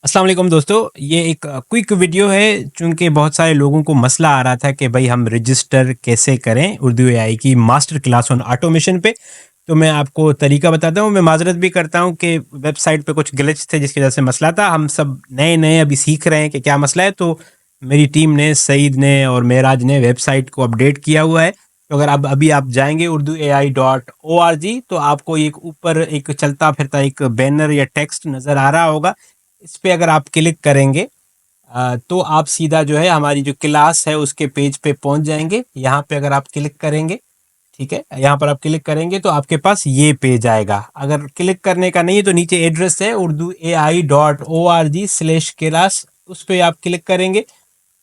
अस्सलाम वालेकुम दोस्तों, ये एक क्विक वीडियो है। चूंकि बहुत सारे लोगों को मसला आ रहा था कि भाई हम रजिस्टर कैसे करें उर्दू एआई की मास्टर क्लास ऑन ऑटोमेशन पे। तो मैं आपको तरीका बताता हूँ। मैं माजरत भी करता हूँ कि वेबसाइट पे कुछ ग्लिच थे जिसकी वजह से मसला था। हम सब नए नए अभी सीख रहे हैं कि क्या मसला है। तो मेरी टीम ने, सईद ने और मेराज ने वेबसाइट को अपडेट किया हुआ है। तो अगर आप अभी जाएंगे urduai.org तो आपको एक ऊपर एक चलता फिरता एक बैनर या टेक्स्ट नज़र आ रहा होगा। इस पे अगर आप क्लिक करेंगे तो आप सीधा जो है हमारी जो क्लास है उसके पेज पे पहुंच जाएंगे। यहाँ पे अगर आप क्लिक करेंगे, ठीक है, यहाँ पर आप क्लिक करेंगे तो आपके पास ये पेज आएगा। अगर क्लिक करने का नहीं है तो नीचे एड्रेस है urduai.org/क्लास, उस पर आप क्लिक करेंगे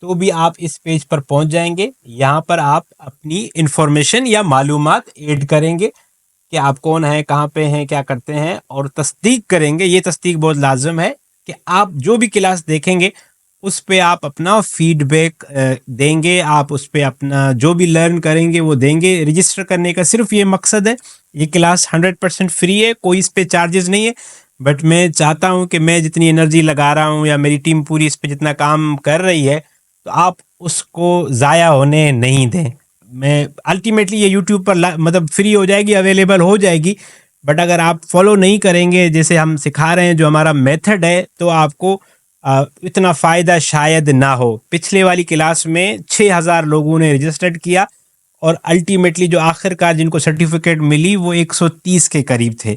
तो भी आप इस पेज पर पहुंच जाएंगे। यहाँ पर आप अपनी इंफॉर्मेशन या मालूमात ऐड करेंगे कि आप कौन हैं, कहाँ पे हैं, क्या करते हैं, और तस्दीक करेंगे। ये तस्दीक बहुत लाजम है कि आप जो भी क्लास देखेंगे उस पे आप अपना फीडबैक देंगे। आप उस पे अपना जो भी लर्न करेंगे वो देंगे। रजिस्टर करने का सिर्फ ये मकसद है। ये क्लास 100% फ्री है, कोई इस पे चार्जेस नहीं है। बट मैं चाहता हूँ कि मैं जितनी एनर्जी लगा रहा हूँ या मेरी टीम पूरी इस पे जितना काम कर रही है तो आप उसको ज़ाया होने नहीं दें। मैं अल्टीमेटली ये यूट्यूब पर मतलब फ्री हो जाएगी, अवेलेबल हो जाएगी। बट अगर आप फॉलो नहीं करेंगे जैसे हम सिखा रहे हैं, जो हमारा मेथड है, तो आपको इतना फ़ायदा शायद ना हो। पिछले वाली क्लास में 6000 लोगों ने रजिस्टर्ड किया और अल्टीमेटली जो आखिरकार जिनको सर्टिफिकेट मिली वो 130 के करीब थे।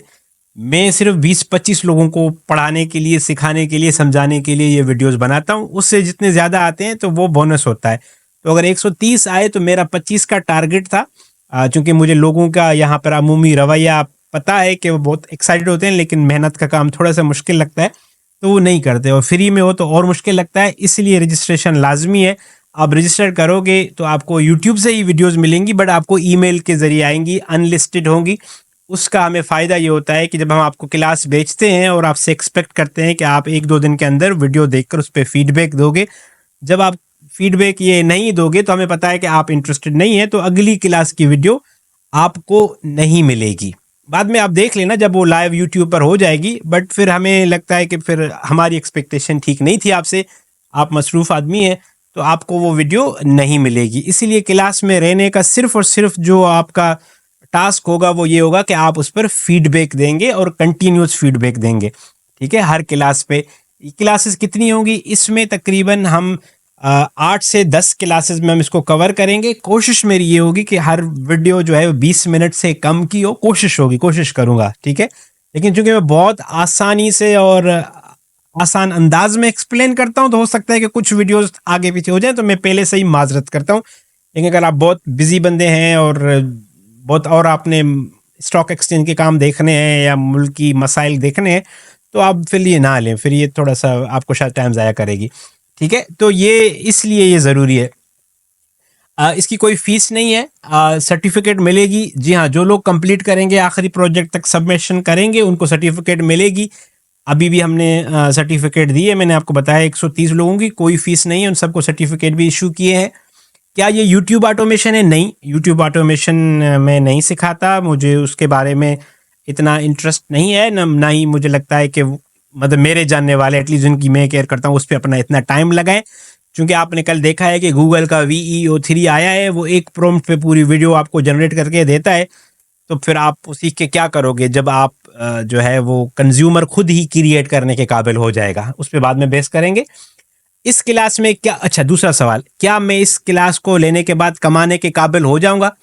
मैं सिर्फ 20-25 लोगों को पढ़ाने के लिए, सिखाने के लिए, समझाने के लिए ये वीडियोस बनाता हूँ। उससे जितने ज़्यादा आते हैं तो वो बोनस होता है। तो अगर 130 आए तो मेरा 25 का टारगेट था। चूँकि मुझे लोगों का यहाँ पर अमूमी रवैया पता है कि वो बहुत एक्साइटेड होते हैं, लेकिन मेहनत का काम थोड़ा सा मुश्किल लगता है तो वो नहीं करते, और फ्री में हो तो और मुश्किल लगता है। इसलिए रजिस्ट्रेशन लाजमी है। आप रजिस्टर करोगे तो आपको यूट्यूब से ही वीडियोस मिलेंगी, बट आपको ईमेल के ज़रिए आएंगी, अनलिस्टेड होंगी। उसका हमें फ़ायदा ये होता है कि जब हम आपको क्लास बेचते हैं और आपसे एक्सपेक्ट करते हैं कि आप 1-2 दिन के अंदर वीडियो देखकर उस पर फीडबैक दोगे। जब आप फीडबैक ये नहीं दोगे तो हमें पता है कि आप इंटरेस्टेड नहीं है, तो अगली क्लास की वीडियो आपको नहीं मिलेगी। बाद में आप देख लेना जब वो लाइव यूट्यूब पर हो जाएगी। बट फिर हमें लगता है कि फिर हमारी एक्सपेक्टेशन ठीक नहीं थी आपसे, आप मसरूफ़ आदमी हैं, तो आपको वो वीडियो नहीं मिलेगी। इसीलिए क्लास में रहने का सिर्फ और सिर्फ जो आपका टास्क होगा वो ये होगा कि आप उस पर फीडबैक देंगे और कंटिन्यूस फीडबैक देंगे। ठीक है, हर क्लास पे। क्लासेस कितनी होंगी इसमें? तकरीबन हम 8 से 10 क्लासेस में हम इसको कवर करेंगे। कोशिश मेरी ये होगी कि हर वीडियो जो है 20 मिनट से कम की हो, कोशिश होगी, कोशिश करूँगा, ठीक है। लेकिन चूंकि मैं बहुत आसानी से और आसान अंदाज में एक्सप्लेन करता हूँ तो हो सकता है कि कुछ वीडियोस आगे पीछे हो जाए, तो मैं पहले से ही माजरत करता हूँ। लेकिन अगर आप बहुत बिजी बंदे हैं और बहुत और आपने स्टॉक एक्सचेंज के काम देखने हैं या मुल्क की मसाइल देखने हैं तो आप फिर ये ना लें, फिर ये थोड़ा सा आपको शायद टाइम ज़ाया करेगी। ठीक है, तो ये इसलिए ये ज़रूरी है। इसकी कोई फीस नहीं है, सर्टिफिकेट मिलेगी। जी हाँ, जो लोग कंप्लीट करेंगे, आखिरी प्रोजेक्ट तक सबमिशन करेंगे, उनको सर्टिफिकेट मिलेगी। अभी भी हमने सर्टिफिकेट दिए, मैंने आपको बताया 130 लोगों की, कोई फीस नहीं है, उन सबको सर्टिफिकेट भी इशू किए हैं। क्या ये यूट्यूब ऑटोमेशन है? नहीं, यूट्यूब ऑटोमेशन मैं नहीं सिखाता, मुझे उसके बारे में इतना इंटरेस्ट नहीं है, ना ही मुझे लगता है कि मतलब मेरे जानने वाले एटलीस्ट जिनकी मैं केयर करता हूँ उस पर अपना इतना टाइम लगाएं। क्योंकि आपने कल देखा है कि गूगल का VEO3 आया है, वो एक प्रॉम्प्ट पे पूरी वीडियो आपको जनरेट करके देता है। तो फिर आप उसी के क्या करोगे जब आप जो है वो कंज्यूमर खुद ही क्रिएट करने के काबिल हो जाएगा। उस पर बाद में बेस करेंगे। इस क्लास में क्या, अच्छा दूसरा सवाल, क्या मैं इस क्लास को लेने के बाद कमाने के काबिल हो जाऊंगा?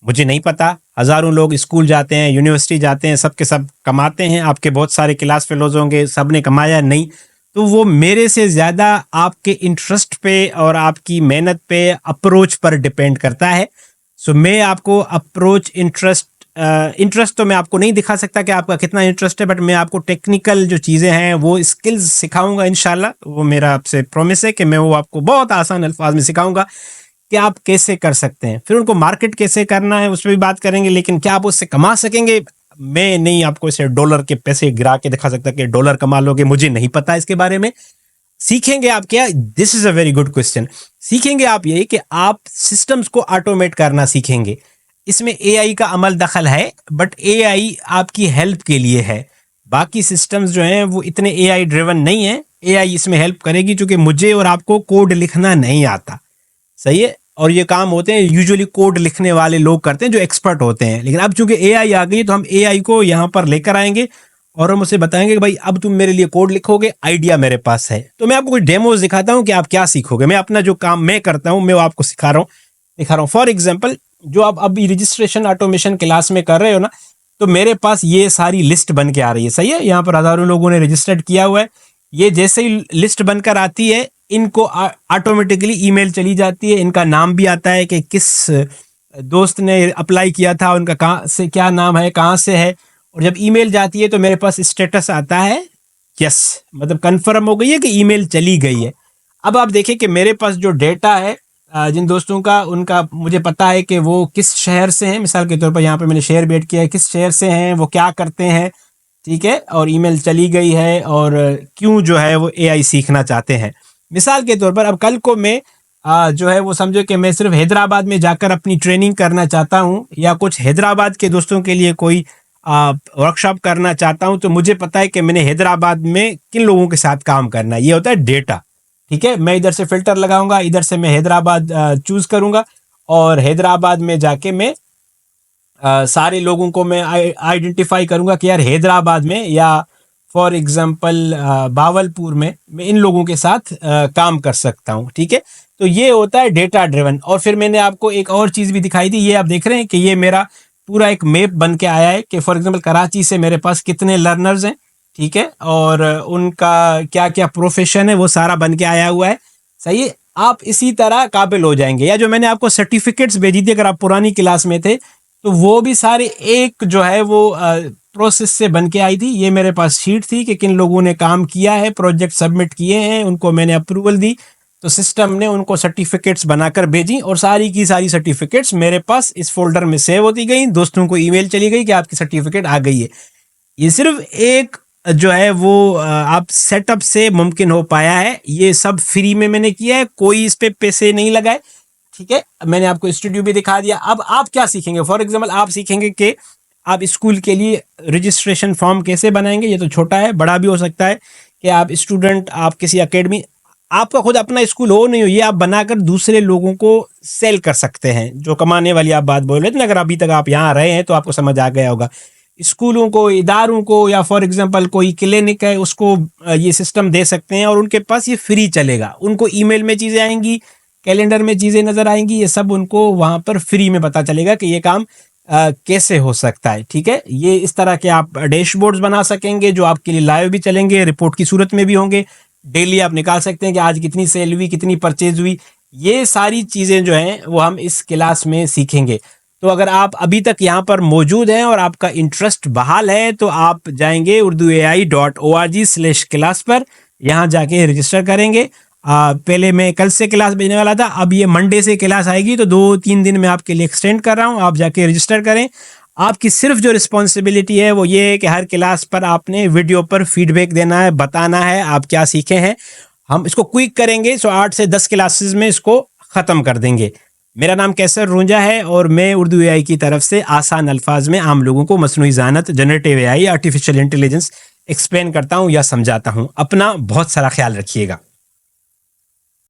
मुझे नहीं पता। हज़ारों लोग स्कूल जाते हैं, यूनिवर्सिटी जाते हैं, सब के सब कमाते हैं। आपके बहुत सारे क्लास फेलोज होंगे, सब ने कमाया नहीं। तो वो मेरे से ज़्यादा आपके इंटरेस्ट पे और आपकी मेहनत पे, अप्रोच पर डिपेंड करता है। सो मैं आपको अप्रोच, इंटरेस्ट तो मैं आपको नहीं दिखा सकता कि आपका कितना इंटरेस्ट है, बट मैं आपको टेक्निकल जो चीज़ें हैं वो स्किल्स सिखाऊंगा इंशाल्लाह। वो मेरा आपसे प्रॉमिस है कि मैं वो आपको बहुत आसान अल्फाज में सिखाऊंगा कि आप कैसे कर सकते हैं। फिर उनको मार्केट कैसे करना है उस पर भी बात करेंगे। लेकिन क्या आप उससे कमा सकेंगे? मैं नहीं आपको इसे डॉलर के पैसे गिरा के दिखा सकता कि डॉलर कमा लोगे, मुझे नहीं पता इसके बारे में। सीखेंगे आप क्या? This is a very good question. सीखेंगे आप यही कि आप सिस्टम्स को ऑटोमेट करना सीखेंगे। इसमें एआई का अमल दखल है, बट एआई आपकी हेल्प के लिए है। बाकी सिस्टम्स जो हैं वो इतने एआई ड्रिवन नहीं है। एआई इसमें हेल्प करेगी, क्योंकि मुझे और आपको कोड लिखना नहीं आता, सही है। और ये काम होते हैं यूजुअली कोड लिखने वाले लोग करते हैं जो एक्सपर्ट होते हैं। लेकिन अब चूंकि एआई आ गई है तो हम एआई को यहाँ पर लेकर आएंगे और हम उसे बताएंगे कि भाई अब तुम मेरे लिए कोड लिखोगे, आइडिया मेरे पास है। तो मैं आपको कुछ डेमोज दिखाता हूँ कि आप क्या सीखोगे। मैं अपना जो काम मैं करता हूँ मैं वो आपको दिखा रहा हूँ। फॉर एग्जाम्पल, जो आप अभी रजिस्ट्रेशन ऑटोमेशन क्लास में कर रहे हो ना, तो मेरे पास ये सारी लिस्ट बन के आ रही है, सही है। यहाँ पर हजारों लोगों ने रजिस्टर्ड किया हुआ है। ये जैसे ही लिस्ट बनकर आती है, इनको ऑटोमेटिकली ईमेल चली जाती है। इनका नाम भी आता है कि किस दोस्त ने अप्लाई किया था, उनका कहाँ से, क्या नाम है, कहाँ से है। और जब ईमेल जाती है तो मेरे पास स्टेटस आता है यस, मतलब कंफर्म हो गई है कि ईमेल चली गई है। अब आप देखें कि मेरे पास जो डेटा है जिन दोस्तों का, उनका मुझे पता है कि वो किस शहर से हैं। मिसाल के तौर पर यहाँ पे मैंने शहर भी ऐड किया है, किस शहर से हैं, वो क्या करते हैं, ठीक है, और ईमेल चली गई है और क्यों जो है वो एआई सीखना चाहते हैं। मिसाल के तौर पर अब कल को मैं जो है वो समझो कि मैं सिर्फ हैदराबाद में जाकर अपनी ट्रेनिंग करना चाहता हूँ, या कुछ हैदराबाद के दोस्तों के लिए कोई वर्कशॉप करना चाहता हूँ, तो मुझे पता है कि मैंने हैदराबाद में किन लोगों के साथ काम करना है। ये होता है डेटा, ठीक है। मैं इधर से फिल्टर लगाऊंगा, इधर से मैं हैदराबाद चूज करूंगा और हैदराबाद में जाके मैं सारे लोगों को मैं आइडेंटिफाई करूंगा कि यार हैदराबाद में या फॉर एग्जांपल बावलपुर में मैं इन लोगों के साथ काम कर सकता हूं, ठीक है। तो ये होता है डेटा ड्रिवन। और फिर मैंने आपको एक और चीज़ भी दिखाई थी, ये आप देख रहे हैं कि ये मेरा पूरा एक मैप बन के आया है कि फॉर एग्जांपल कराची से मेरे पास कितने लर्नर्स हैं, ठीक है, और उनका क्या क्या प्रोफेशन है, वो सारा बन के आया हुआ है, सही है। आप इसी तरह काबिल हो जाएंगे। या जो मैंने आपको सर्टिफिकेट्स भेजी थी, अगर आप पुरानी क्लास में थे, तो वो भी सारे एक जो है वो प्रोसेस से बन के आई थी। ये मेरे पास शीट थी कि किन लोगों ने काम किया है, प्रोजेक्ट सबमिट किए हैं, उनको मैंने अप्रूवल दी, तो सिस्टम ने उनको सर्टिफिकेट्स बनाकर भेजी और सारी की सारी सर्टिफिकेट्स मेरे पास इस फोल्डर में सेव होती गई। दोस्तों को ईमेल चली गई कि आपकी सर्टिफिकेट आ गई है। ये सिर्फ एक जो है वो आप सेटअप से मुमकिन हो पाया है। ये सब फ्री में मैंने किया है, कोई इस पे पैसे नहीं लगाए, ठीक है। मैंने आपको स्टूडियो भी दिखा दिया। अब आप क्या सीखेंगे, फॉर एग्जाम्पल आप सीखेंगे कि आप स्कूल के लिए रजिस्ट्रेशन फॉर्म कैसे बनाएंगे। ये तो छोटा है, बड़ा भी हो सकता है कि आप स्टूडेंट, आप किसी अकेडमी, आपका खुद अपना स्कूल हो नहीं हो, ये आप बनाकर दूसरे लोगों को सेल कर सकते हैं। जो कमाने वाली आप बात बोल रहे थे ना, अगर अभी तक आप यहाँ रहे हैं तो आपको समझ आ गया होगा। स्कूलों को, इदारों को, या फॉर एग्जांपल कोई क्लिनिक है, उसको ये सिस्टम दे सकते हैं और उनके पास ये फ्री चलेगा। उनको ईमेल में चीज़ें आएंगी, कैलेंडर में चीज़ें नज़र आएंगी, ये सब उनको वहाँ पर फ्री में पता चलेगा कि ये काम कैसे हो सकता है, ठीक है। ये इस तरह के आप डैशबोर्ड्स बना सकेंगे जो आपके लिए लाइव भी चलेंगे, रिपोर्ट की सूरत में भी होंगे। डेली आप निकाल सकते हैं कि आज कितनी सेल हुई, कितनी परचेज हुई। ये सारी चीज़ें जो हैं वो हम इस क्लास में सीखेंगे। तो अगर आप अभी तक यहाँ पर मौजूद हैं और आपका इंटरेस्ट बहाल है, तो आप जाएंगे urduai.org/क्लास पर, यहाँ जाके रजिस्टर करेंगे। पहले मैं कल से क्लास भेजने वाला था, अब ये मंडे से क्लास आएगी, तो 2-3 दिन में आपके लिए एक्सटेंड कर रहा हूँ। आप जाके रजिस्टर करें। आपकी सिर्फ जो रिस्पॉन्सिबिलिटी है वो ये है कि हर क्लास पर आपने वीडियो पर फीडबैक देना है, बताना है आप क्या सीखे हैं। हम इसको क्विक करेंगे, 8 से 10 क्लासेस में इसको ख़त्म कर देंगे। मेरा नाम कैसर रूंजा है और मैं उर्दू एआई की तरफ से आसान अल्फाज में आम लोगों को मसनूई ज़हानत, generative AI, artificial intelligence explain करता हूँ या समझाता हूँ। अपना बहुत सारा ख्याल रखिएगा।